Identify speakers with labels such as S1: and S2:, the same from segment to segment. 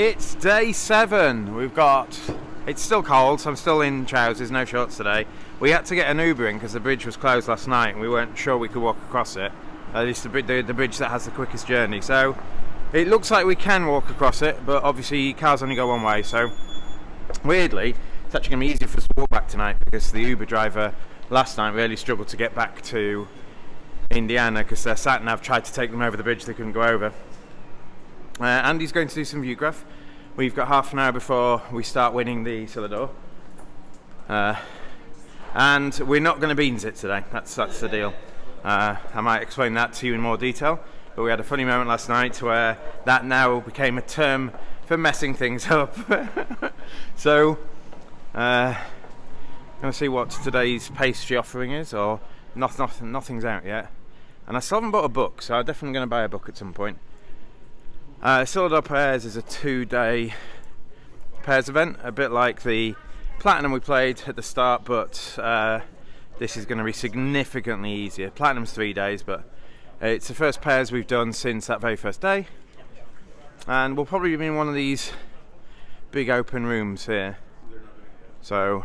S1: It's day 7. It's still cold, so I'm still in trousers, no shorts today. We had to get an Uber in because the bridge was closed last night and we weren't sure we could walk across it. At least the bridge that has the quickest journey. So it looks like we can walk across it, but obviously cars only go one way. So weirdly, it's actually going to be easier for us to walk back tonight because the Uber driver last night really struggled to get back to Indiana because their sat-nav tried to take them over the bridge they couldn't go over. Andy's going to do some viewgraph. We've got half an hour before we start winning the Silidor. And we're not going to beans it today. That's the deal. I might explain that to you in more detail, but we had a funny moment last night where that now became a term for messing things up. So, going to see what today's pastry offering is, or nothing's out yet. And I still haven't bought a book, so I'm definitely going to buy a book at some point. Silidor Pairs is a 2-day pairs event, a bit like the Platinum we played at the start, but this is going to be significantly easier. Platinum's 3 days, but it's the first pairs we've done since that very first day. And we'll probably be in one of these big open rooms here. So,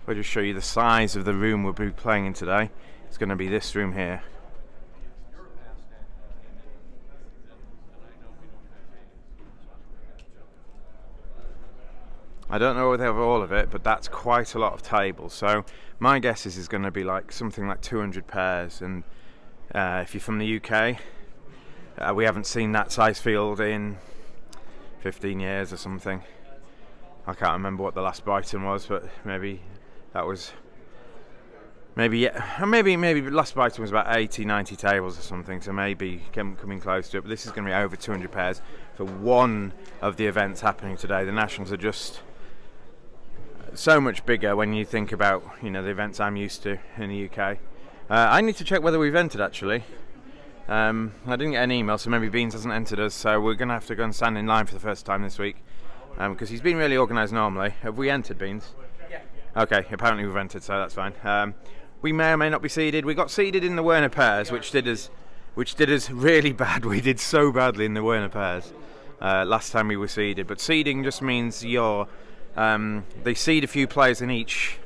S1: we'll just show you the size of the room we'll be playing in today. It's going to be this room here. I don't know whether they have all of it, but that's quite a lot of tables. So my guess is going to be like something like 200 pairs. And if you're from the UK, we haven't seen that size field in 15 years or something. I can't remember what the last Brighton was, but maybe that was maybe last Brighton was about 80, 90 tables or something. So maybe coming close to it. But this is going to be over 200 pairs for one of the events happening today. The Nationals are just so much bigger when you think about, the events I'm used to in the UK. I need to check whether we've entered actually. I didn't get an email, so maybe Beans hasn't entered us, so we're going to have to go and stand in line for the first time this week, because he's been really organised normally. Have we entered, Beans?
S2: Yeah.
S1: Okay, apparently we've entered, so that's fine. We may or may not be seeded. We got seeded in the Werner Pairs, which did us really bad. We did so badly in the Werner Pairs last time we were seeded. But seeding just means they seed a few players in each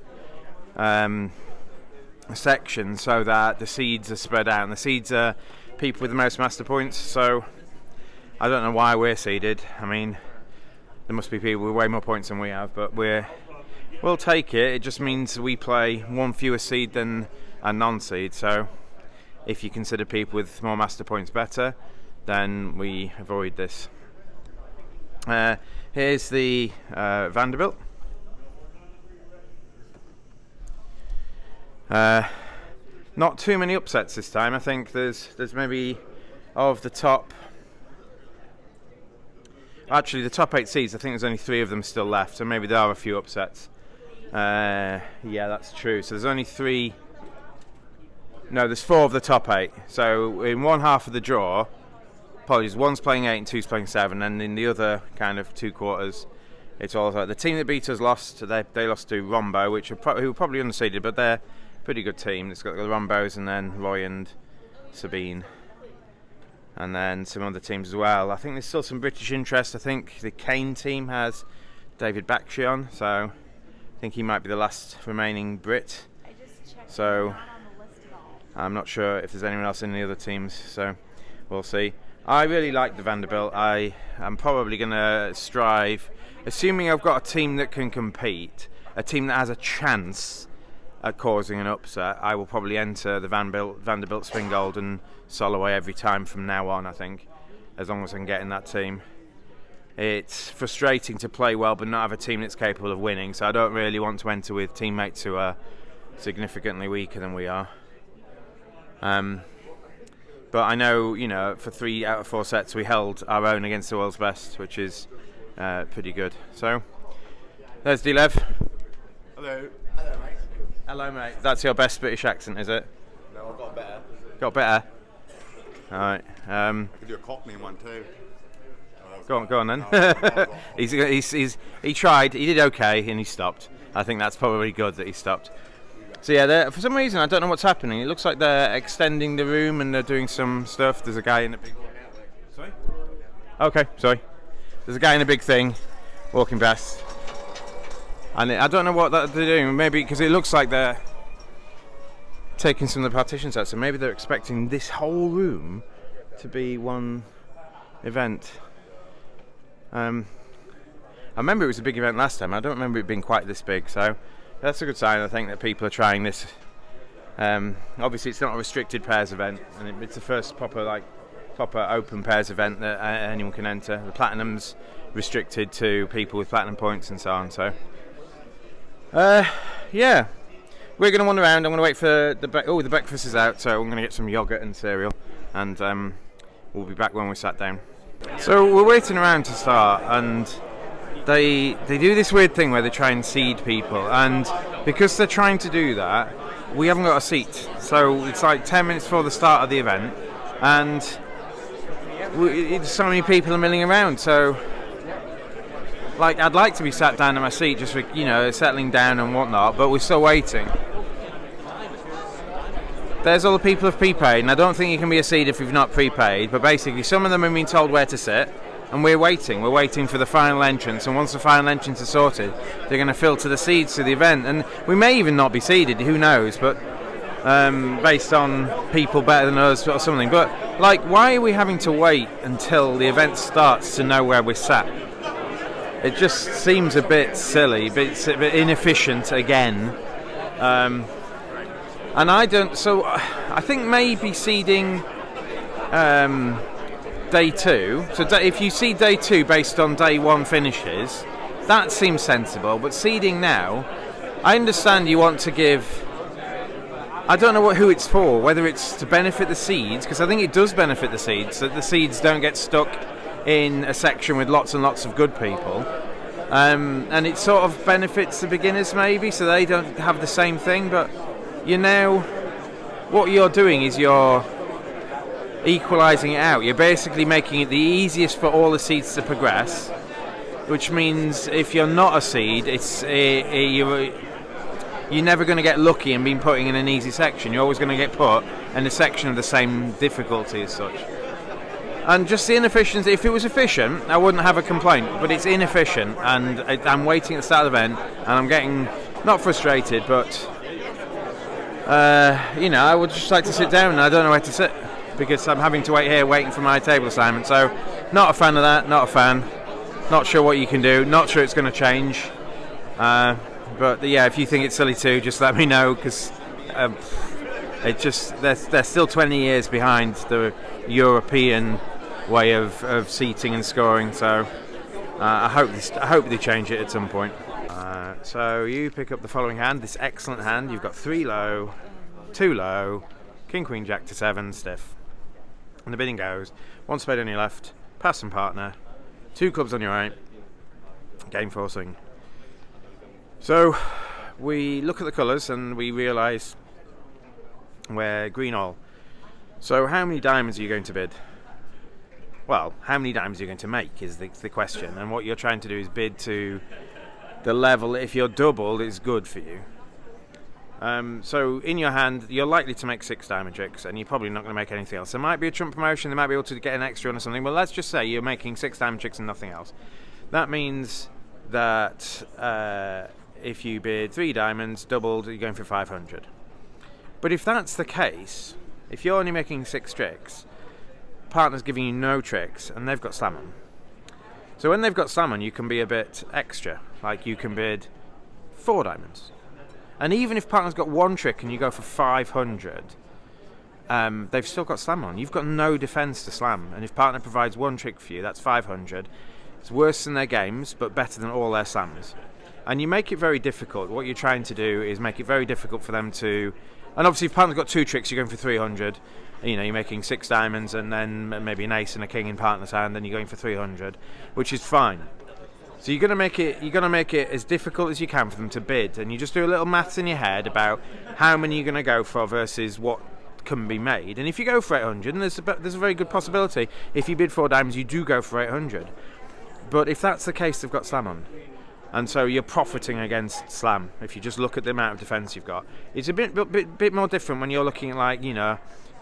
S1: section so that the seeds are spread out. And the seeds are people with the most master points. So I don't know why we're seeded. I mean, there must be people with way more points than we have, but we'll take it. It just means we play one fewer seed than a non-seed. So if you consider people with more master points better, then we avoid this. Here's the Vanderbilt. Not too many upsets this time. I think there's maybe of the top. Actually, the top 8 seeds, I think there's only 3 of them still left, so maybe there are a few upsets. Yeah, that's true. So there's only 3. No, there's 4 of the top 8. So in one half of the draw, apologies, one's playing 8 and 2's playing 7, and in the other kind of 2 quarters, it's all like the team that beat us lost. They lost to Rombo, who were probably unseeded, but they're a pretty good team. It's got the Rombos and then Roy and Sabine, and then some other teams as well. I think there's still some British interest. I think the Kane team has David Bakshi on, so I think he might be the last remaining Brit.
S3: I just checked.
S1: So
S3: Not on the list at all.
S1: I'm not sure if there's anyone else in the other teams, so we'll see. I really like the Vanderbilt. I am probably going to strive, assuming I've got a team that can compete, a team that has a chance at causing an upset, I will probably enter the Vanderbilt Spingold and Soloway every time from now on, I think, as long as I can get in that team. It's frustrating to play well but not have a team that's capable of winning, so I don't really want to enter with teammates who are significantly weaker than we are. But I know, for 3 out of 4 sets we held our own against the world's best, which is pretty good. So, there's D-Lev.
S2: Hello. Hello, mate.
S1: Hello, mate. That's your best British accent, is it?
S2: No, I've got better.
S1: Got better? Alright.
S2: Could do a Cockney one too.
S1: Go on then. He tried, he did okay, and he stopped. I think that's probably good that he stopped. So yeah, for some reason I don't know what's happening. It looks like they're extending the room and they're doing some stuff. There's a guy in a big. Sorry. Okay, sorry. There's a guy in a big thing walking past. And I don't know what they're doing. Maybe because it looks like they're taking some of the partitions out. So maybe they're expecting this whole room to be one event. I remember it was a big event last time. I don't remember it being quite this big. So that's a good sign, I think, that people are trying this. Obviously, it's not a restricted pairs event, and it's the first proper open pairs event that anyone can enter. The platinum's restricted to people with platinum points and so on. So, yeah, we're going to wander around. I'm going to wait for the breakfast is out, so I'm going to get some yogurt and cereal, and we'll be back when we're sat down. So we're waiting around to start, and they do this weird thing where they try and seed people, and because they're trying to do that, we haven't got a seat. So it's like 10 minutes before the start of the event, and so many people are milling around. So, like, I'd like to be sat down in my seat, just for, settling down and whatnot, but we're still waiting. There's all the people who've prepaid, and I don't think you can be a seat if you've not prepaid, but basically some of them have been told where to sit, and we're waiting for the final entrance, and once the final entrance is sorted, they're going to filter the seeds to the event, and we may even not be seeded, who knows, but based on people better than us or something. But, like, why are we having to wait until the event starts to know where we're sat? It just seems a bit silly, a bit inefficient again. And I think maybe seeding day 2. So if you seed day 2 based on day 1 finishes, that seems sensible. But seeding now, I understand you want to give. I don't know who it's for, whether it's to benefit the seeds, because I think it does benefit the seeds, so that the seeds don't get stuck in a section with lots and lots of good people. And it sort of benefits the beginners maybe, so they don't have the same thing, but what you're doing is you're equalising it out. You're basically making it the easiest for all the seeds to progress, which means if you're not a seed, you're never going to get lucky and being putting in an easy section. You're always going to get put in a section of the same difficulty as such. And just the inefficiency. If it was efficient, I wouldn't have a complaint, but it's inefficient, and I'm waiting at the start of the event, and I'm getting not frustrated, but I would just like to sit down, and I don't know where to sit because I'm having to wait here waiting for my table assignment. So not a fan of that, not a fan. Not sure what you can do, not sure it's going to change. But yeah, if you think it's silly too, just let me know, because they're still 20 years behind the European way of seating and scoring. So I hope they change it at some point. So you pick up the following hand, this excellent hand. You've got 3 low, 2 low, King Queen Jack to 7 stiff, and the bidding goes 1 spade on your left, pass and partner, 2 clubs on your right, game forcing. So we look at the colours and we realise we're green all. So how many diamonds are you going to bid? Well, how many diamonds are you going to make is the question, and what you're trying to do is bid to the level, if you're doubled, is good for you. So in your hand, you're likely to make 6 diamond tricks, and you're probably not going to make anything else. There might be a trump promotion, they might be able to get an extra one or something, but let's just say you're making 6 diamond tricks and nothing else. That means that if you bid 3 diamonds, doubled, you're going for 500. But if that's the case, if you're only making 6 tricks, partner's giving you no tricks, and they've got slam on. So when they've got slam on, you can be a bit extra. Like you can bid 4 diamonds. And even if partner's got 1 trick and you go for 500, they've still got slam on. You've got no defence to slam. And if partner provides 1 trick for you, that's 500. It's worse than their games, but better than all their slams. And you make it very difficult. What you're trying to do is make it very difficult for them to... And obviously if partner's got 2 tricks, you're going for 300. You're making 6 diamonds and then maybe an ace and a king in partner's hand, and you're going for 300, which is fine. So you're going to make it as difficult as you can for them to bid, and you just do a little maths in your head about how many you're going to go for versus what can be made. And if you go for 800, and there's a very good possibility if you bid 4 diamonds, you do go for 800. But if that's the case, they've got slam on. And so you're profiting against slam if you just look at the amount of defence you've got. It's a bit more different when you're looking at, like,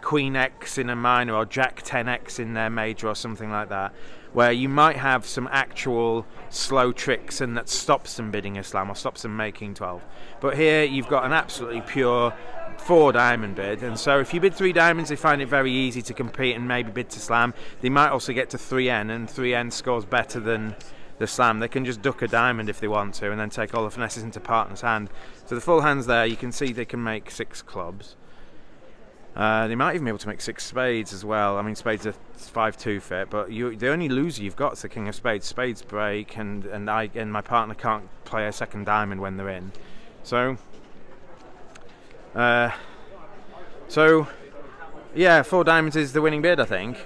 S1: Queen X in a minor or Jack 10X in their major or something like that, where you might have some actual slow tricks and that stops them bidding a slam or stops them making 12. But here you've got an absolutely pure 4 diamond bid, and so if you bid 3 diamonds, they find it very easy to compete and maybe bid to slam. They might also get to 3N, and 3N scores better than the slam. They can just duck a diamond if they want to and then take all the finesses into partner's hand. So the full hands there, you can see they can make 6 clubs. They might even be able to make 6 spades as well. I mean, spades are 5-2 fit, but the only loser you've got is the king of spades. Spades break, and my partner can't play a second diamond when they're in. So yeah, 4 diamonds is the winning bid, I think.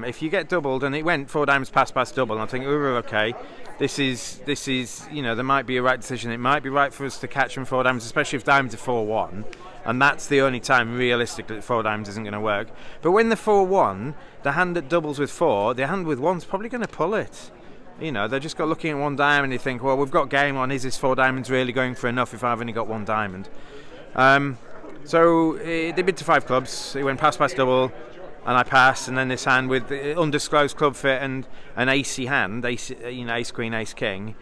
S1: If you get doubled, and it went 4 diamonds pass double, and I think we were okay. This is there might be a right decision. It might be right for us to catch them 4 diamonds, especially if diamonds are 4-1. And that's the only time realistically that 4 diamonds isn't going to work. But when the 4-1, the hand that doubles with 4, the hand with 1's probably going to pull it. They're just got looking at 1 diamond and they think, well, we've got game on. Is this 4 diamonds really going for enough if I've only got 1 diamond? So they bid to 5 clubs. It went pass double, and I passed. And then this hand with undisclosed club fit and an acey hand, ace queen, ace king,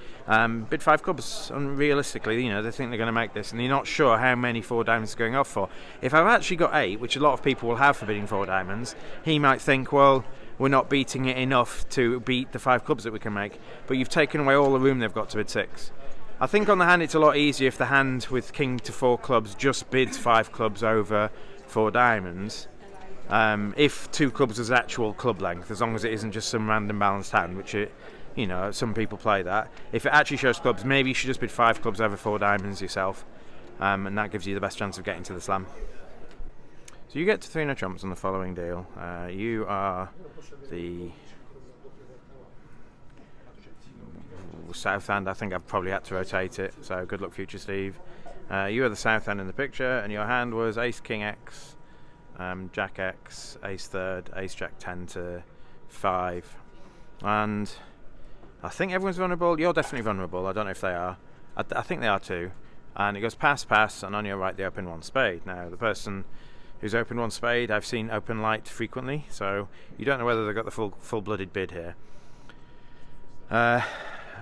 S1: bid 5 clubs. Unrealistically, they think they're going to make this, and you're not sure how many 4 diamonds are going off for. If I've actually got 8, which a lot of people will have for bidding 4 diamonds, he might think, well, we're not beating it enough to beat the 5 clubs that we can make. But you've taken away all the room they've got to bid 6. I think on the hand it's a lot easier if the hand with king to 4 clubs just bids 5 clubs over 4 diamonds. If 2 clubs is actual club length, as long as it isn't just some random balanced hand, which some people play that. If it actually shows clubs, maybe you should just bid 5 clubs over 4 diamonds yourself, and that gives you the best chance of getting to the slam. So you get to 3 no trumps on the following deal. You are the south hand. I think I've probably had to rotate it, so good luck, future Steve. You are the south hand in the picture, and your hand was ace king X, jack X, ace third, ace jack 10 to 5, and I think everyone's vulnerable. You're definitely vulnerable. I don't know if they are. I think they are too. And it goes pass, and on your right they open 1 spade. Now the person who's opened 1 spade, I've seen open light frequently, so you don't know whether they've got the full-blooded bid here.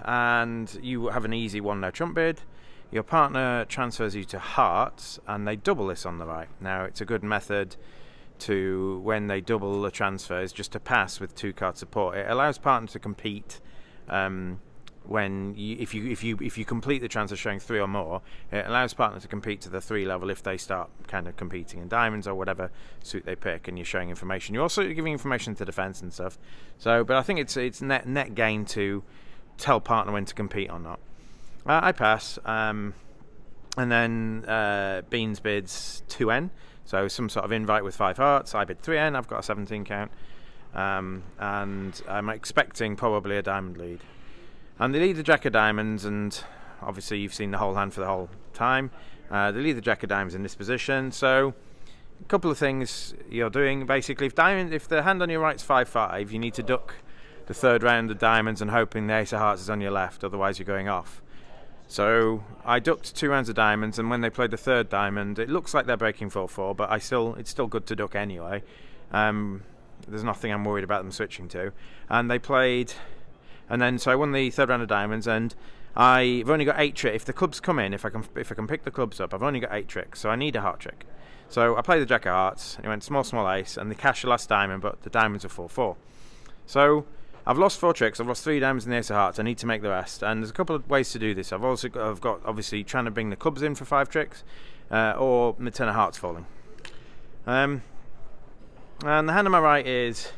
S1: And you have an easy 1 no trump bid. Your partner transfers you to hearts, and they double this on the right. Now it's a good method to, when they double the transfers, just to pass with 2 card support. It allows partner to compete. If you complete the transfer showing 3 or more, it allows partner to compete to the 3 level if they start kind of competing in diamonds or whatever suit they pick, and you're showing information. You're also giving information to defense and stuff. So, but I think it's net gain to tell partner when to compete or not. I pass, and then Beans bids 2N, so some sort of invite with 5 hearts. I bid 3N. I've got a 17 count, and I'm expecting probably a diamond lead. And they lead the jack of diamonds, and obviously you've seen the whole hand for the whole time. They lead the jack of diamonds in this position, so a couple of things you're doing. Basically, if the hand on your right's 5-5, you need to duck the 3rd round of diamonds and hoping the ace of hearts is on your left, otherwise you're going off. So I ducked 2 rounds of diamonds, and when they played the 3rd diamond, it looks like they're breaking 4-4, but it's still good to duck anyway. There's nothing I'm worried about them switching to. And they played, and then so I won the 3rd round of diamonds, and I've only got 8 tricks. If the clubs come in, if I can pick the clubs up, I've only got 8 tricks, so I need a heart trick. So I played the jack of hearts, and it went small ace, and they cashed the last diamond, but the diamonds are 4-4. So I've lost 4 tricks. I've lost 3 diamonds and the ace of hearts. I need to make the rest, and there's a couple of ways to do this. I've got obviously trying to bring the clubs in for 5 tricks, or the 10 of hearts falling. And the hand on my right is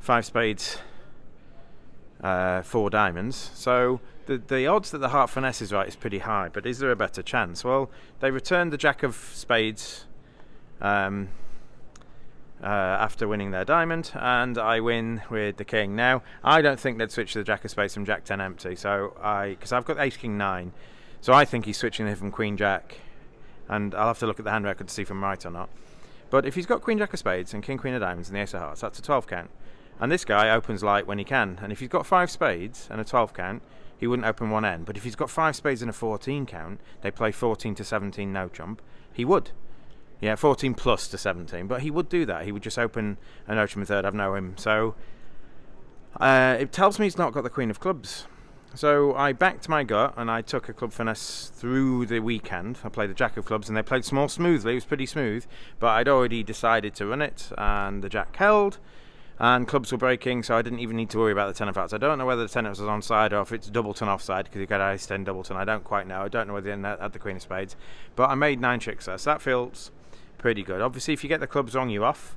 S1: 5 spades, 4 diamonds. So the odds that the heart finesse is right is pretty high, but is there a better chance? Well, they returned the jack of spades after winning their diamond, and I win with the king. Now, I don't think they'd switch the jack of spades from jack 10 empty, so because I've got ace king 9, so I think he's switching it from queen jack, and I'll have to look at the hand record to see if I'm right or not. But if he's got queen jack of spades and king queen of diamonds and the ace of hearts, that's a 12 count. And this guy opens light when he can, and if he's got 5 spades and a 12 count, he wouldn't open 1N. But if he's got 5 spades and a 14 count, they play 14 to 17 no trump, he would. Yeah, 14 plus to 17, but he would do that. He would just open a no trump and 3rd, I've no him. So It tells me he's not got the Queen of Clubs. So I backed my gut and I took a club finesse through the weekend. I played the Jack of Clubs and they played small smoothly. It was pretty smooth, but I'd already decided to run it and the Jack held and clubs were breaking, so I didn't even need to worry about the 10 of hearts. I don't know whether the 10 of hearts was onside or if it's doubleton offside because you got ace 10 doubleton. I don't quite know. I don't know whether they had the Queen of Spades, but I made 9 tricks there, so that feels pretty good. Obviously, if you get the clubs wrong, you're off.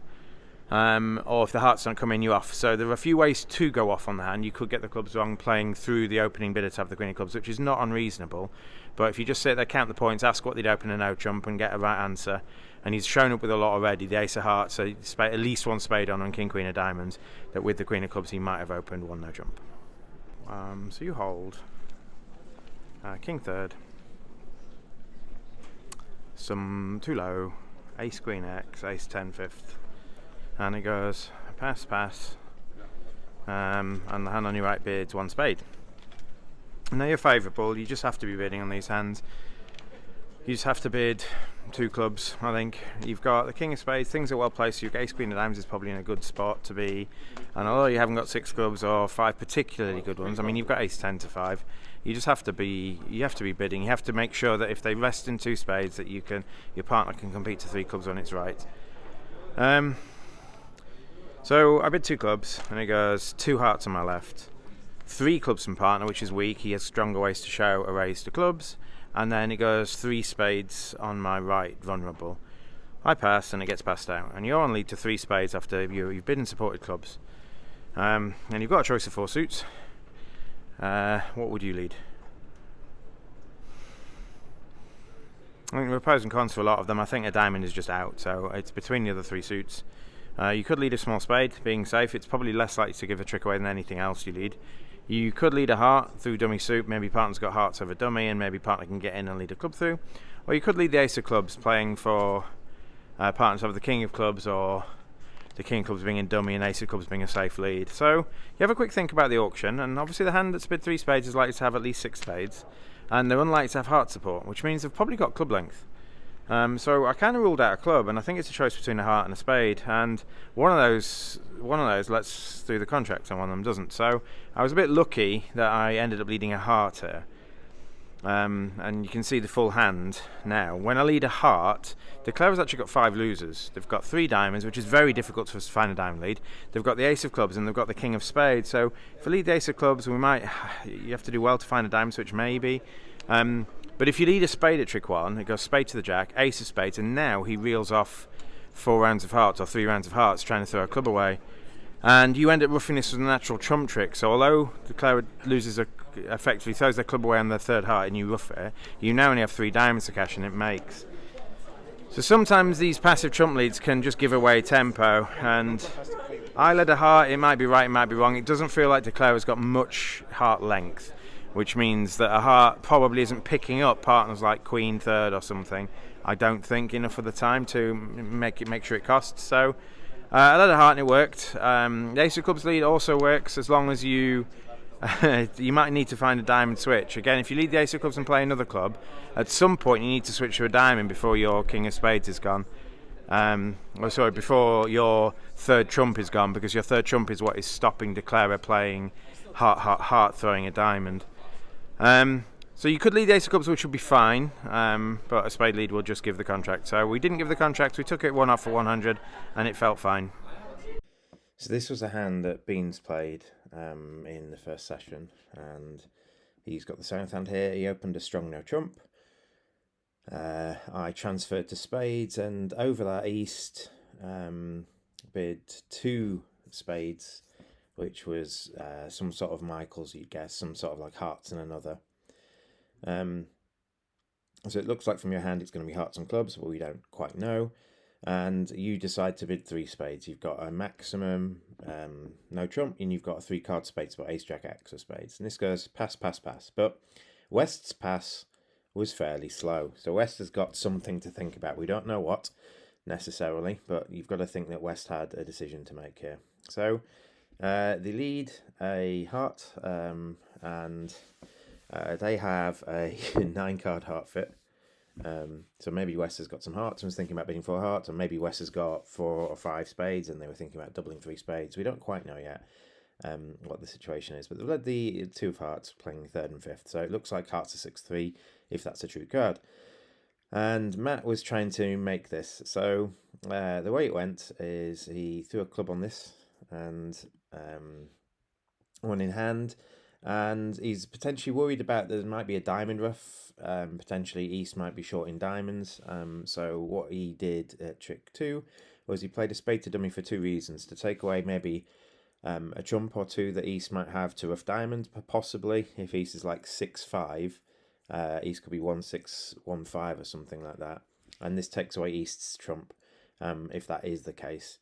S1: Or if the hearts don't come in, you off. So there are a few ways to go off on the hand. You could get the clubs wrong playing through the opening bidder to have the Queen of Clubs, which is not unreasonable. But if you just sit there, count the points, ask what they'd open a no trump and get a right answer, and he's shown up with a lot already, the Ace of Hearts, so at least one spade on and King Queen of Diamonds, that with the Queen of Clubs he might have opened one no trump. So you hold. King third. Some too low. Ace Queen X, Ace 10 fifth. And it goes pass, pass, and the hand on your right bids 1 spade. Now you're favourable, you just have to be bidding on these hands. You just have to bid 2 clubs, I think. You've got the King of Spades, things are well placed. Your Ace Queen of Diamonds is probably in a good spot to be. And although you haven't got 6 clubs or 5 particularly good ones, I mean you've got Ace 10 to 5. You just have to be. You have to be bidding. You have to make sure that if they rest in 2 spades, that your partner can compete to 3 clubs when it's right. So I bid 2 clubs, and it goes 2 hearts on my left, 3 clubs from partner, which is weak. He has stronger ways to show a raise to clubs, and then it goes 3 spades on my right, vulnerable. I pass, and it gets passed out, and you're on lead to 3 spades after you've bid and supported clubs. And you've got a choice of 4 suits. What would you lead? I think there are pros and cons for a lot of them. I think a diamond is just out, so it's between the other 3 suits. You could lead a small spade, being safe. It's probably less likely to give a trick away than anything else you lead. You could lead a heart through dummy suit. Maybe partner's got hearts over dummy, and maybe partner can get in and lead a club through. Or you could lead the Ace of Clubs, playing for partners over the King of Clubs, or the King of Clubs being in dummy and Ace of Clubs being a safe lead. So you have a quick think about the auction, and obviously the hand that's bid 3 spades is likely to have at least 6 spades, and they're unlikely to have heart support, which means they've probably got club length. So I kind of ruled out a club, and I think it's a choice between a heart and a spade, and one of those lets through the contract and one of them doesn't. So I was a bit lucky that I ended up leading a heart here. And you can see the full hand now. When I lead a heart, the Clever's actually got 5 losers. They've got 3 diamonds, which is very difficult for us to find a diamond lead. They've got the Ace of Clubs and they've got the King of Spades. So if I lead the Ace of Clubs, you have to do well to find a diamond switch, maybe. But if you lead a spade at trick 1, it goes spade to the Jack, Ace of Spades, and now he reels off 4 rounds of hearts or 3 rounds of hearts, trying to throw a club away. And you end up roughing this with a natural trump trick. So although the Clever loses effectively throws their club away on their 3rd heart and you rough it, you now only have 3 diamonds to cash and it makes. So sometimes these passive trump leads can just give away tempo, and I led a heart. It might be right, it might be wrong. It doesn't feel like the Clever's got much heart length, which means that a heart probably isn't picking up partners like Queen third or something. I don't think enough of the time to make sure it costs. So I led a heart and it worked. The Ace of Clubs lead also works as long as you might need to find a diamond switch. Again, if you lead the Ace of Clubs and play another club, at some point you need to switch to a diamond before your King of Spades is gone. Before your 3rd trump is gone, because your 3rd trump is what is stopping Declarer playing heart, throwing a diamond. So you could lead the Ace of Clubs, which would be fine, but a spade lead will just give the contract. So we didn't give the contract, we took it 1 off for 100, and it felt fine. So this was a hand that Beans played in the first session, and he's got the 7th hand here. He opened a strong no trump. I transferred to spades, and over that east bid 2 spades, which was some sort of Michaels, you'd guess, some sort of like hearts and another. So it looks like from your hand it's going to be hearts and clubs, but we don't quite know. And you decide to bid 3 spades. You've got a maximum no trump, and you've got a 3 card spades, but Ace, Jack, X of spades. And this goes pass, pass, pass. But West's pass was fairly slow. So West has got something to think about. We don't know what necessarily, but you've got to think that West had a decision to make here. So they lead a heart, and they have a 9 card heart fit. So maybe West has got some hearts and was thinking about bidding 4 hearts, or maybe West has got 4 or 5 spades and they were thinking about doubling 3 spades. We don't quite know yet.
S4: what the situation is. But they've led the 2 of hearts, playing 3rd and 5th, so it looks like hearts are 6-3 if that's a true card. And Matt was trying to make this. So the way it went is he threw a club on this and one in hand. And he's potentially worried about there might be a diamond ruff. Potentially East might be short in diamonds. So what he did at trick 2 was he played a spade to dummy for 2 reasons. To take away maybe a trump or 2 that East might have to rough diamond, possibly. If East is like 6-5. East could be 1-6, 1-5 or something like that, and this takes away East's trump, if that is the case.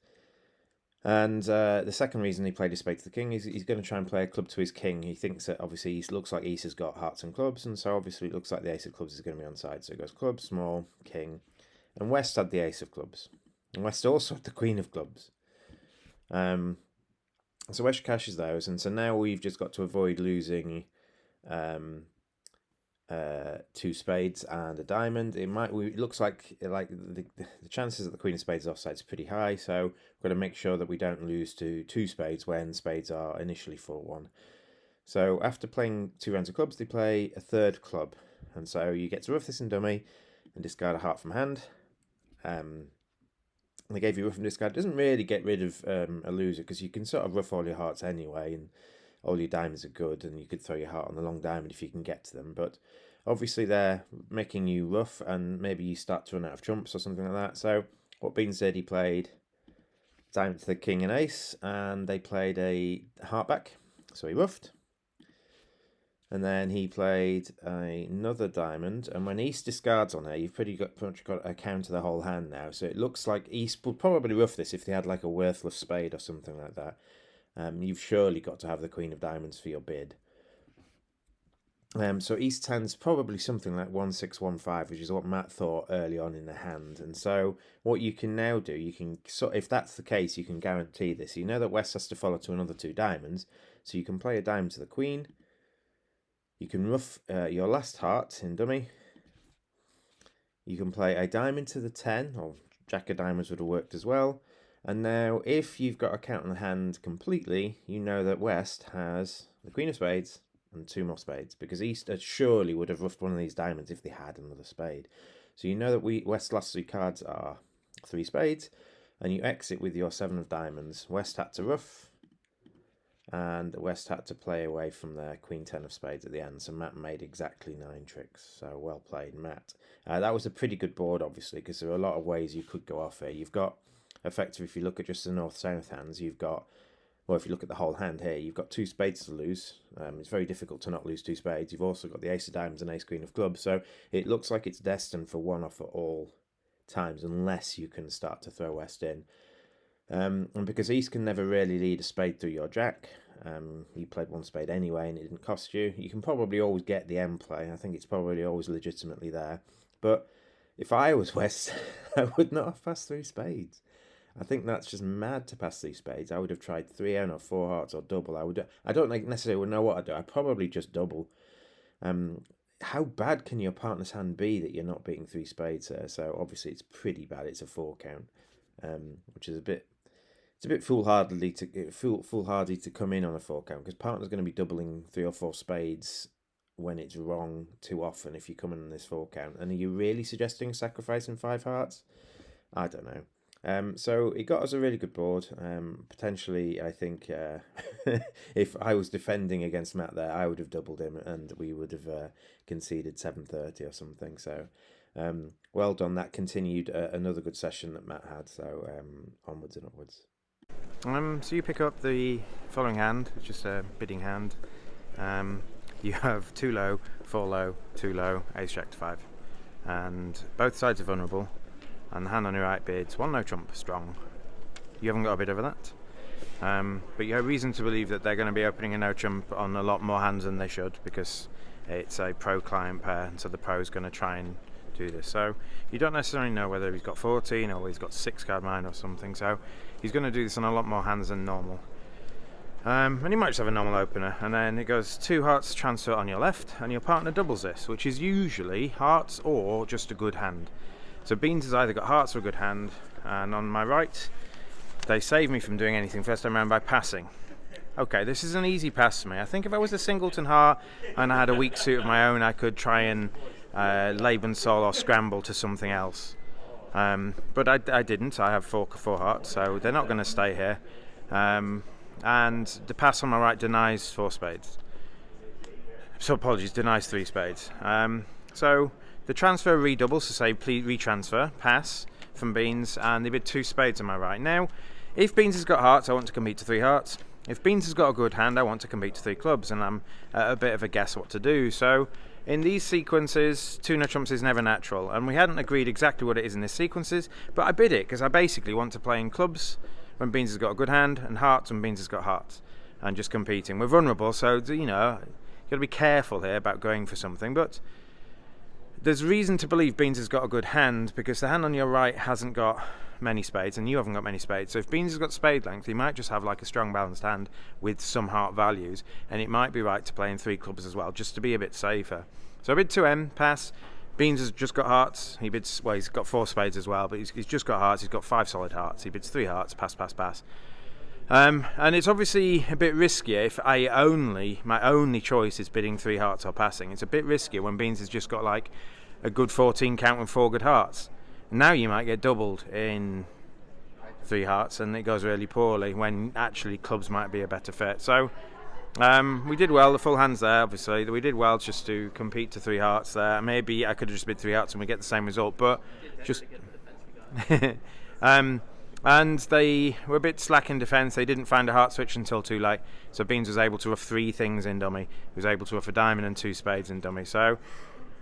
S4: And the second reason he played a spade to the king is he's going to try and play a club to his king. He thinks that obviously East looks like East has got hearts and clubs, and so obviously it looks like the ace of clubs is going to be on side. So it goes club, small, king, and West had the ace of clubs, and West also had the queen of clubs. So West cashes those, and so now we've just got to avoid losing 2 spades and a diamond. It looks like the chances that the queen of spades is offside is pretty high, so we've got to make sure that we don't lose to 2 spades when spades are initially 4-1. So after playing 2 rounds of clubs, they play a 3rd club, and so you get to rough this and dummy and discard a heart from hand. They gave you rough and discard. It doesn't really get rid of a loser, because you can sort of rough all your hearts anyway, and all your diamonds are good, and you could throw your heart on the long diamond if you can get to them. But obviously they're making you rough, and maybe you start to run out of trumps or something like that. So what Beans did, he played diamond to the king and ace, and they played a heart back, so he roughed. And then he played another diamond, and when East discards on her, you've pretty much got a counter the whole hand now. So it looks like East would probably rough this if they had like a worthless spade or something like that. You've surely got to have the queen of diamonds for your bid. So East hand's probably something like 1-6, 1-5, which is what Matt thought early on in the hand. And so what you can now do, if that's the case, you can guarantee this. You know that West has to follow to another 2 diamonds, so you can play a diamond to the queen. You can rough your last heart in dummy. You can play a diamond to the 10, or jack of diamonds would have worked as well. And now, if you've got a count on the hand completely, you know that West has the queen of spades and 2 more spades, because East surely would have roughed one of these diamonds if they had another spade. So you know that West's last 3 cards are 3 spades, and you exit with your 7 of diamonds. West had to rough, and West had to play away from their queen 10 of spades at the end. So Matt made exactly 9 tricks. So well played, Matt. That was a pretty good board, obviously, because there are a lot of ways you could go off here. You've got effectively, if you look at just the north-south hands, you've got, well, if you look at the whole hand here, you've got 2 spades to lose. It's very difficult to not lose 2 spades. You've also got the ace of diamonds and ace queen of clubs. So it looks like it's destined for one off at all times, unless you can start to throw West in. And because East can never really lead a spade through your jack, you played 1 spade anyway and it didn't cost you. You can probably always get the M play. I think it's probably always legitimately there. But if I was West, I would not have passed 3 spades. I think that's just mad to pass 3 spades. I would have tried 3N or 4 hearts or double. I don't necessarily know what I'd do. I'd probably just double. How bad can your partner's hand be that you're not beating 3 spades there? So obviously it's pretty bad. It's a 4 count, which is a bit foolhardy to come in on a 4 count, because partner's going to be doubling 3 or 4 spades when it's wrong too often if you come in on this 4 count. And are you really suggesting sacrificing 5 hearts? I don't know. So it got us a really good board. Potentially, I think if I was defending against Matt there, I would have doubled him and we would have conceded 730 or something. So well done. That continued another good session that Matt had. So onwards and upwards.
S1: So you pick up the following hand, it's just a bidding hand. You have 2 low, 4 low, 2 low, ace jack to 5, and both sides are vulnerable. And the hand on your right bids 1 no trump strong. You haven't got a bid over that, but you have reason to believe that they're going to be opening a no trump on a lot more hands than they should, because it's a pro client pair, and so the pro is going to try and do this. So you don't necessarily know whether he's got 14 or he's got 6 card mind or something. So he's going to do this on a lot more hands than normal. And he might just have a normal opener, and then it goes 2 hearts transfer on your left, and your partner doubles this, which is usually hearts or just a good hand. So Beans has either got hearts or a good hand, and on my right, they save me from doing anything first time around by passing. Okay, this is an easy pass to me. I think if I was a singleton heart and I had a weak suit of my own, I could try and Lebenssoll or scramble to something else. But I didn't. I have four hearts, so they're not going to stay here. And the pass on my right denies 4 spades. So apologies, denies 3 spades. So the transfer redoubles to say please retransfer, pass from Beans, and they bid 2 spades on my right. Now, if Beans has got hearts, I want to compete to 3 hearts. If Beans has got a good hand, I want to compete to 3 clubs, and I'm at a bit of a guess what to do. So in these sequences, 2 no trumps is never natural, and we hadn't agreed exactly what it is in these sequences, but I bid it because I basically want to play in clubs when Beans has got a good hand, and hearts when Beans has got hearts, and just competing. We're vulnerable, so you know, you've got to be careful here about going for something, but there's reason to believe Beans has got a good hand because the hand on your right hasn't got many spades and you haven't got many spades. So if Beans has got spade length, he might just have like a strong balanced hand with some heart values, and it might be right to play in 3 clubs as well, just to be a bit safer. So I bid 2M, pass. Beans has just got hearts. He bids, well, he's got 4 spades as well, but he's just got hearts. He's got 5 solid hearts. He bids 3 hearts, pass, pass, pass. And it's obviously a bit riskier if my only choice is bidding 3 hearts or passing. It's a bit riskier when Beans has just got like a good 14 count and 4 good hearts. Now you might get doubled in 3 hearts and it goes really poorly when actually clubs might be a better fit. So we did well, the full hand's there obviously. We did well just to compete to 3 hearts there. Maybe I could have just bid 3 hearts and we get the same result, but just... and they were a bit slack in defence. They didn't find a heart switch until too late. So Beans was able to have 3 things in dummy. He was able to have a diamond and 2 spades in dummy. So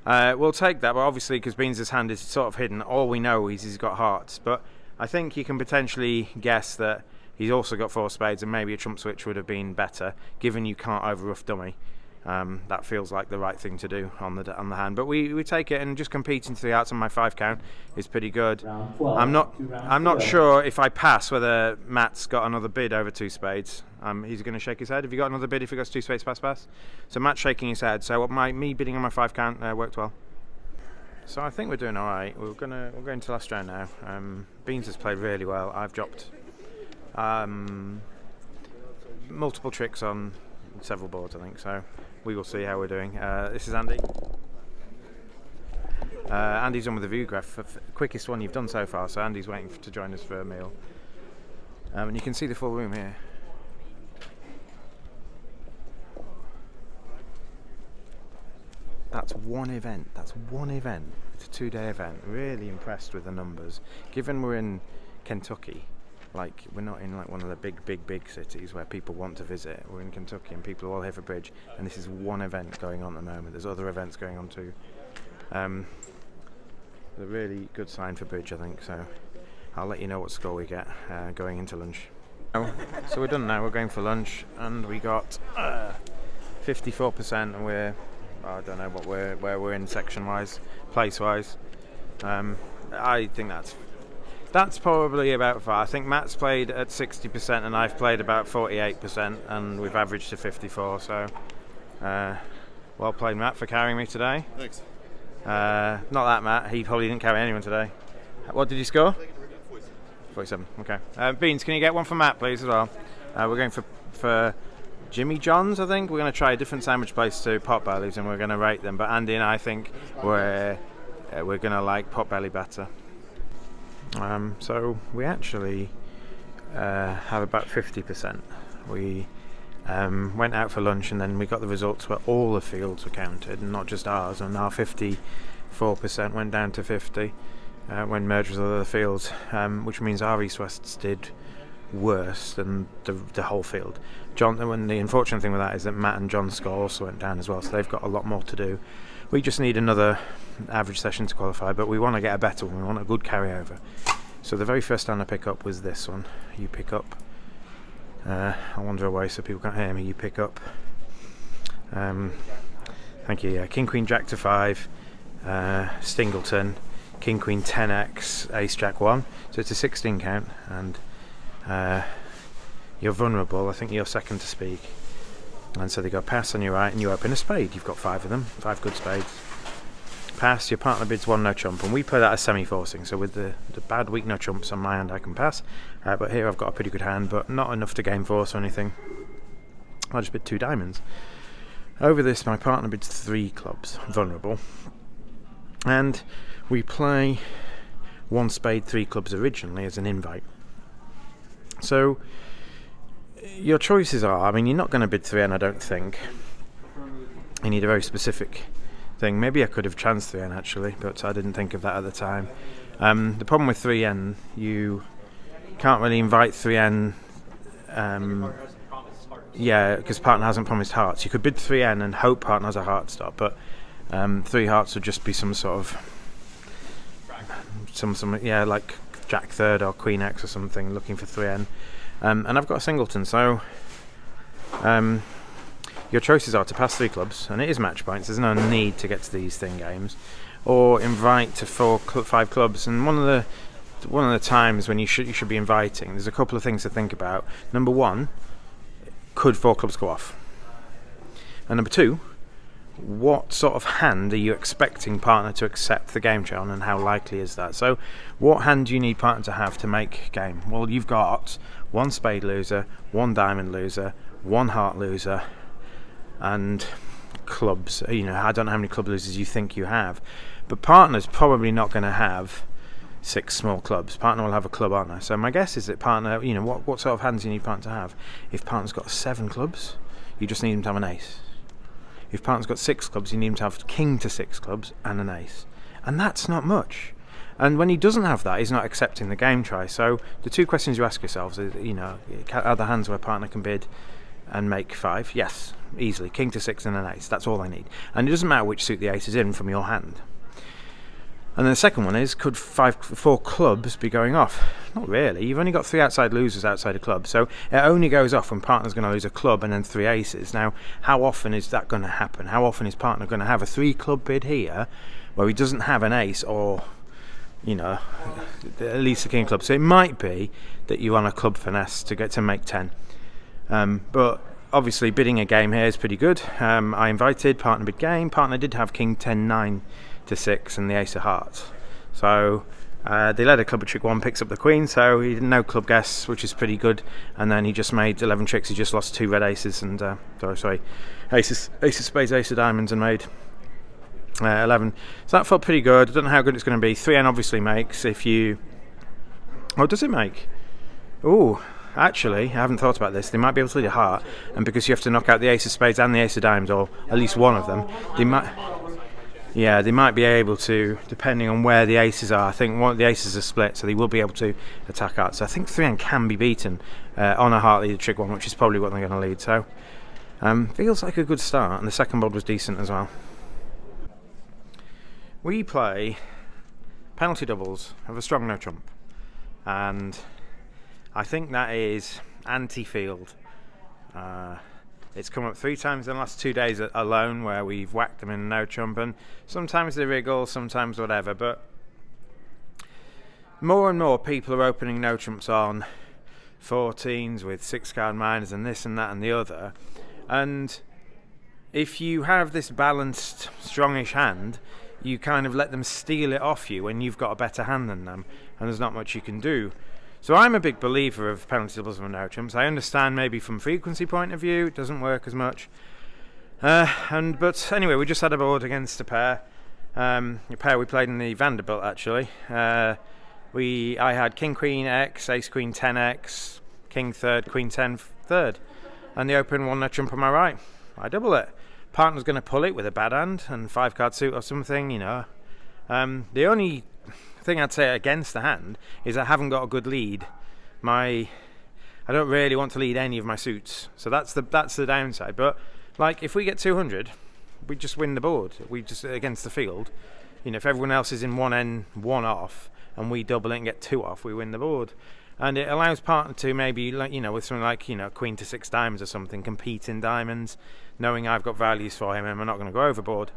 S1: we'll take that, but obviously because Beans' hand is sort of hidden, all we know is he's got hearts. But I think you can potentially guess that he's also got 4 spades and maybe a trump switch would have been better, given you can't overruff dummy. That feels like the right thing to do on the hand, but we take it, and just competing 3 hearts on my 5 count is pretty good. I'm not sure if I pass whether Matt's got another bid over 2 spades. He's going to shake his head. Have you got another bid if he got 2 spades pass? So Matt's shaking his head. So me bidding on my 5 count worked well. So I think we're doing all right. We're going to the last round now. Beans has played really well. I've dropped multiple tricks on several boards, I think. So we will see how we're doing. This is Andy. Andy's on with the view graph, quickest one you've done so far. So Andy's waiting to join us for a meal. And you can see the full room here. That's one event. It's a 2-day event. Really impressed with the numbers. Given we're in Kentucky, like we're not in like one of the big cities where people want to visit. We're in Kentucky and people are all here for bridge, and this is one event going on at the moment. There's other events going on too. A really good sign for bridge, I think. So I'll let you know what score we get going into lunch. So we're done now. We're going for lunch, and we got 54%, and I don't know where we're in section wise, place wise. I think that's probably about far. I think Matt's played at 60% and I've played about 48%, and we've averaged to 54. So well played, Matt, for carrying me today.
S2: Thanks.
S1: Not that Matt, he probably didn't carry anyone today. What did you score? 47. Okay. Beans, can you get one for Matt, please, as well? We're going for Jimmy John's, I think. We're going to try a different sandwich place to Potbelly's, and we're going to rate them. But Andy and I think we're going to like Potbelly better. So we actually have about 50%. We went out for lunch, and then we got the results where all the fields were counted, and not just ours. And our 54% went down to 50 when merged with other fields, which means our East-Wests did worse than the whole field. When the unfortunate thing with that is that Matt and John's score also went down as well, so they've got a lot more to do. We just need another average session to qualify, but we want to get a better one. We want a good carryover. So the very first stand I pick up was this one. You pick up. I'll wander away so people can't hear me. You pick up. Thank you. Yeah, King Queen Jack to 5, Stingleton, King Queen 10x, Ace Jack 1. So it's a 16 count, and you're vulnerable. I think you're second to speak. And so they go pass on your right, and you open a spade. You've got 5 of them, 5 good spades. Pass, your partner bids 1 no trump, and we play that as semi-forcing. So with the bad weak no trumps on my hand, I can pass. But here I've got a pretty good hand, but not enough to gain force or anything. I just bid 2 diamonds. Over this, my partner bids 3 clubs, vulnerable. And we play 1 spade, 3 clubs originally as an invite. So your choices are, I mean, you're not going to bid 3N, I don't think. You need a very specific thing. Maybe I could have chanced 3N actually, but I didn't think of that at the time. The problem with 3N, you can't really invite 3N, because partner hasn't promised hearts. You could bid 3N and hope partner has a heart stop, but 3 hearts would just be some sort of like Jack third or Queen X or something, looking for 3N. And I've got a singleton, so your choices are to pass 3 clubs, and it is match points. There's no need to get to these thin games, or invite to 5 clubs. And one of the times when you should be inviting, there's a couple of things to think about. Number 1, could 4 clubs go off? And number 2, what sort of hand are you expecting partner to accept the game trail, and how likely is that? So what hand do you need partner to have to make game? Well, you've got 1 spade loser, 1 diamond loser, 1 heart loser, and clubs. I don't know how many club losers you think you have, but partner's probably not going to have 6 small clubs. Partner will have a club honor. So my guess is that partner, what sort of hands do you need partner to have? If partner's got 7 clubs, you just need him to have an ace. If partner's got 6 clubs, you need him to have king to 6 clubs and an ace. And that's not much. And when he doesn't have that, he's not accepting the game try. So the 2 questions you ask yourselves is, are the hands where partner can bid and make 5? Yes, easily. King to 6 and an ace. That's all they need. And it doesn't matter which suit the ace is in from your hand. And then the second one is, could 4 clubs be going off? Not really. You've only got 3 outside losers outside a club, so it only goes off when partner's going to lose a club and then 3 aces. Now, how often is that going to happen? How often is partner going to have a 3 club bid here where he doesn't have an ace or, at least a king club? So it might be that you want a club finesse to get to make 10. But obviously bidding a game here is pretty good. I invited, partner bid game. Partner did have king 10-9 to 6 and the ace of hearts. So they led a club of trick 1, picks up the queen, so he didn't know club guess, which is pretty good. And then he just made 11 tricks. He just lost 2 red aces and ace of spades, ace of diamonds, and made 11. So that felt pretty good. I don't know how good it's going to be. 3N obviously makes if you... Oh, does it make? Oh, actually, I haven't thought about this. They might be able to lead a heart, and because you have to knock out the ace of spades and the ace of diamonds, or at least one of them, they might be able to, depending on where the aces are. I think one of the aces are split, so they will be able to attack hearts. So I think 3N can be beaten on a heart lead trick 1, which is probably what they're going to lead. So feels like a good start, and the second board was decent as well. We play penalty doubles of a strong no trump, and I think that is anti-field. It's come up 3 times in the last 2 days alone where we've whacked them in no trump, and sometimes they wriggle, sometimes whatever, but more and more people are opening no trumps on 14s with 6 card minors and this and that and the other, and if you have this balanced strongish hand, you kind of let them steal it off you when you've got a better hand than them, and there's not much you can do. So I'm a big believer of penalty doubles and no trumps. I understand maybe from frequency point of view it doesn't work as much. But anyway, we just had a board against a pair. A pair we played in the Vanderbilt actually. I had King Queen X, Ace Queen 10X, King third, Queen 10 third, and the open 1 no trump on my right. I double it. Partner's going to pull it with a bad hand and 5 card suit or something, The only thing I'd say against the hand is I haven't got a good lead. I don't really want to lead any of my suits, so that's the downside. But like, if we get 200, we just win the board. We just against the field. If everyone else is in 1N 1 off and we double it and get 2 off, we win the board. And it allows partner to maybe, with something like Queen to 6 diamonds or something, compete in diamonds, knowing I've got values for him and we're not going to go overboard.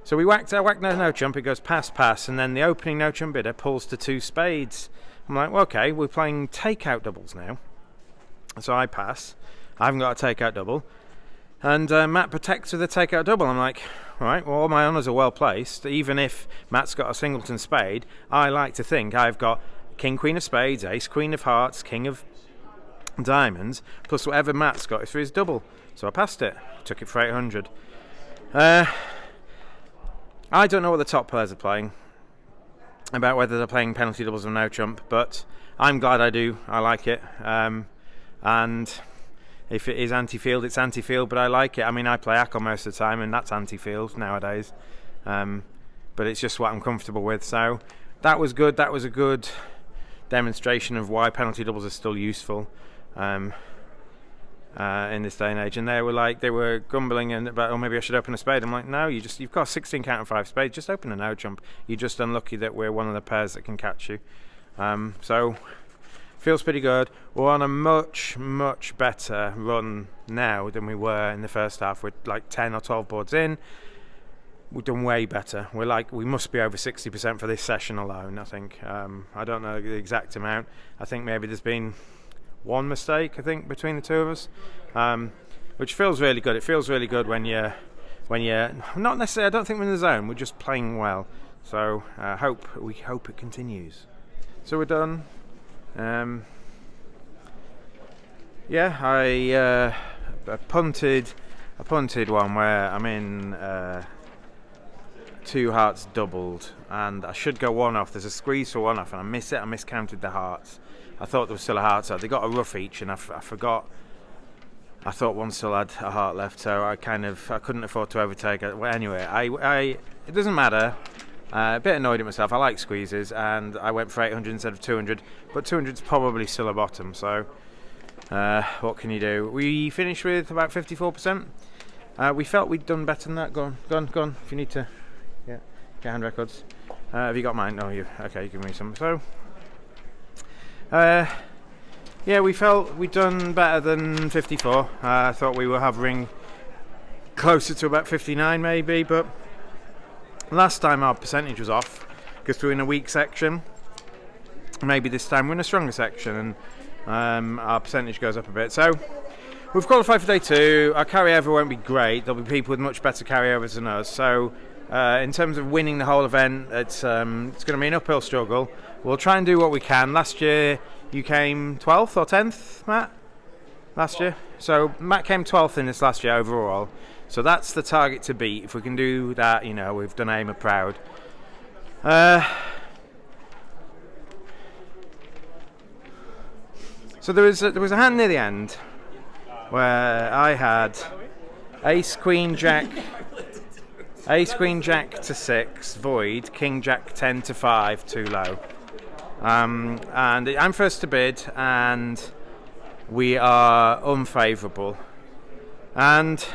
S1: So I whacked no trump, it goes pass, and then the opening no trump bidder pulls to 2 spades. I'm like, well, okay, we're playing takeout doubles now. So I pass. I haven't got a takeout double. And Matt protects with a takeout double. I'm like, all right, well, all my honours are well placed. Even if Matt's got a singleton spade, I like to think I've got King Queen of spades, Ace Queen of hearts, King of diamonds, plus whatever Matt's got is for his double. So I passed it, took it for 800. I don't know what the top players are playing, about whether they're playing penalty doubles or no trump, but I'm glad I do. I like it. And if it is anti-field, it's anti-field, but I like it. I mean, I play Akon most of the time, and that's anti-field nowadays. But it's just what I'm comfortable with. So that was good. That was a good demonstration of why penalty doubles are still useful in this day and age. And they were grumbling about, oh, maybe I should open a spade. I'm like, no, you've got 16 count and 5 spades. Just open a no trump. You're just unlucky that we're one of the pairs that can catch you. So feels pretty good. We're on a much, much better run now than we were in the first half. We're like 10 or 12 boards in. We've done way better. We must be over 60% for this session alone, I think. I don't know the exact amount. I think maybe there's been one mistake, I think, between the two of us, which feels really good. It feels really good when you're not necessarily, I don't think we're in the zone, we're just playing well. So we hope it continues. So we're done. I punted one where I'm in 2 hearts doubled, and I should go one off. There's a squeeze for one off, and I miss it. I miscounted the hearts. I thought there was still a heart, so they got a rough each, and I forgot. I thought one still had a heart left, so I couldn't afford to overtake it. Well, anyway, it doesn't matter. A bit annoyed at myself. I like squeezes, and I went for 800 instead of 200, but 200's probably still a bottom, so what can you do? We finished with about 54%. We felt we'd done better than that. Go on. If you need to get hand records. Have you got mine? No, you. Okay, you give me some. So, we felt we'd done better than 54. I thought we were hovering closer to about 59 maybe, but last time our percentage was off because we were in a weak section. Maybe this time we're in a stronger section, and our percentage goes up a bit. So we've qualified for day 2. Our carryover won't be great. There'll be people with much better carryovers than us. So in terms of winning the whole event, it's going to be an uphill struggle. We'll try and do what we can. Last year you came 12th or 10th, Matt? Last year? So Matt came 12th in this last year overall. So that's the target to beat. If we can do that, we've done Aimer proud. So there was a hand near the end where I had Ace Queen Jack to 6 void, King Jack 10 to 5 too low, and I'm first to bid, and we are unfavourable, and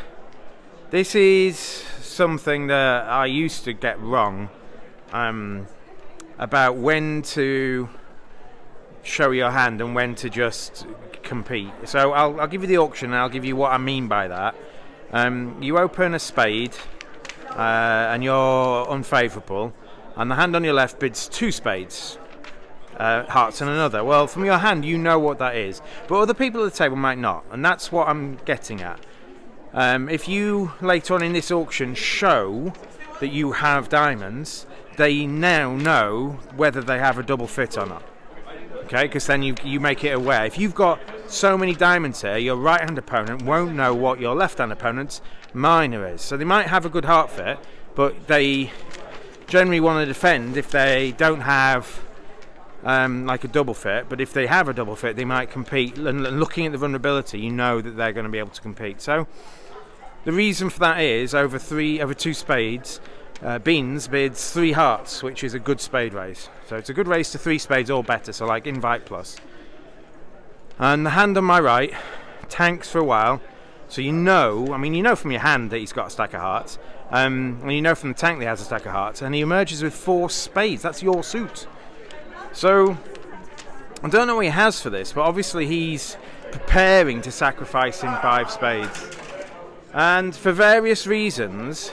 S1: this is something that I used to get wrong about when to show your hand and when to just compete. So I'll give you the auction, and I'll give you what I mean by that. You open a spade and you're unfavourable, and the hand on your left bids 2 spades, hearts and another. Well, from your hand you know what that is, but other people at the table might not, and that's what I'm getting at. If you later on in this auction show that you have diamonds, they now know whether they have a double fit or not. Okay, because then you make it aware. If you've got so many diamonds here, your right-hand opponent won't know what your left-hand opponent's minor is. So they might have a good heart fit, but they generally want to defend if they don't have like a double fit. But if they have a double fit, they might compete. And looking at the vulnerability, you know that they're going to be able to compete. So the reason for that is over 2 spades, Beans bids 3 hearts, which is a good spade raise. So it's a good raise to 3 spades or better, so like invite plus. And the hand on my right tanks for a while, so you know from your hand that he's got a stack of hearts, and you know from the tank that he has a stack of hearts, and he emerges with 4 spades. That's your suit. So I don't know what he has for this, but obviously he's preparing to sacrifice him 5 spades. And for various reasons,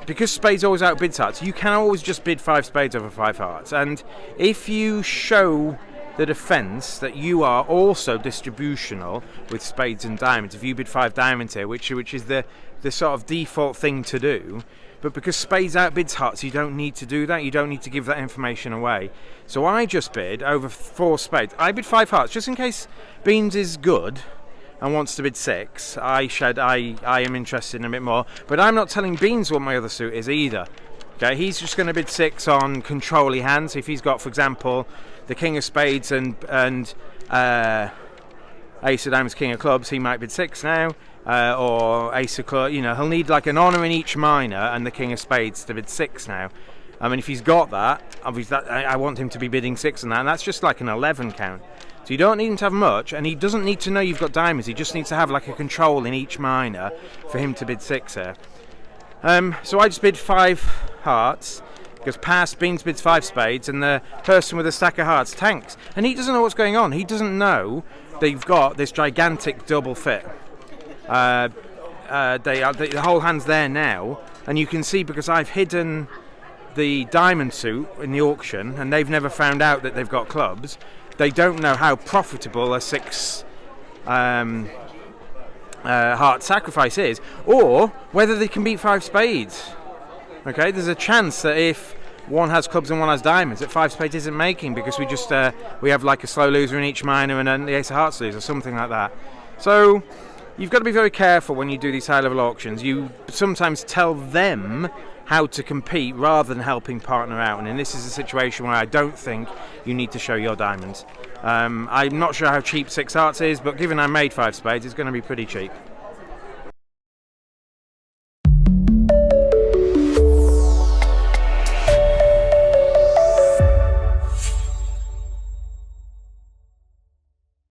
S1: because spades always outbids hearts, you can always just bid 5 spades over 5 hearts. And if you show the defence that you are also distributional with spades and diamonds, if you bid 5 diamonds here, which is the sort of default thing to do, But because spades outbids hearts, you don't need to do that. You don't need to give that information away. So I just bid over 4 spades. I bid 5 hearts, just in case Beans is good and wants to bid 6. I am interested in a bit more. But I'm not telling Beans what my other suit is either. Okay, he's just going to bid 6 on control-y hands. If he's got, for example, the King of Spades and Ace of Diamonds, King of Clubs, he might bid 6 now. Or Ace of Clubs, he'll need like an honour in each minor and the King of Spades to bid 6 now. I mean, if he's got that, obviously I want him to be bidding 6 on that, and that's just like an 11 count. So you don't need him to have much, and he doesn't need to know you've got diamonds. He just needs to have like a control in each minor for him to bid 6 here. So I just bid 5 hearts, because past Beans bids 5 spades, and the person with a stack of hearts tanks. And he doesn't know what's going on. He doesn't know they've got this gigantic double fit. The whole hand's there now, and you can see because I've hidden the diamond suit in the auction, and they've never found out that they've got clubs. They don't know how profitable a 6 heart sacrifice is, or whether they can beat 5 spades. Okay, there's a chance that if one has clubs and one has diamonds, that 5 spades isn't making because we have like a slow loser in each minor and then the Ace of Hearts loser, something like that. So you've got to be very careful when you do these high-level auctions. You sometimes tell them how to compete rather than helping partner out. And this is a situation where I don't think you need to show your diamonds. I'm not sure how cheap 6 hearts is, but given I made 5 spades, it's going to be pretty cheap.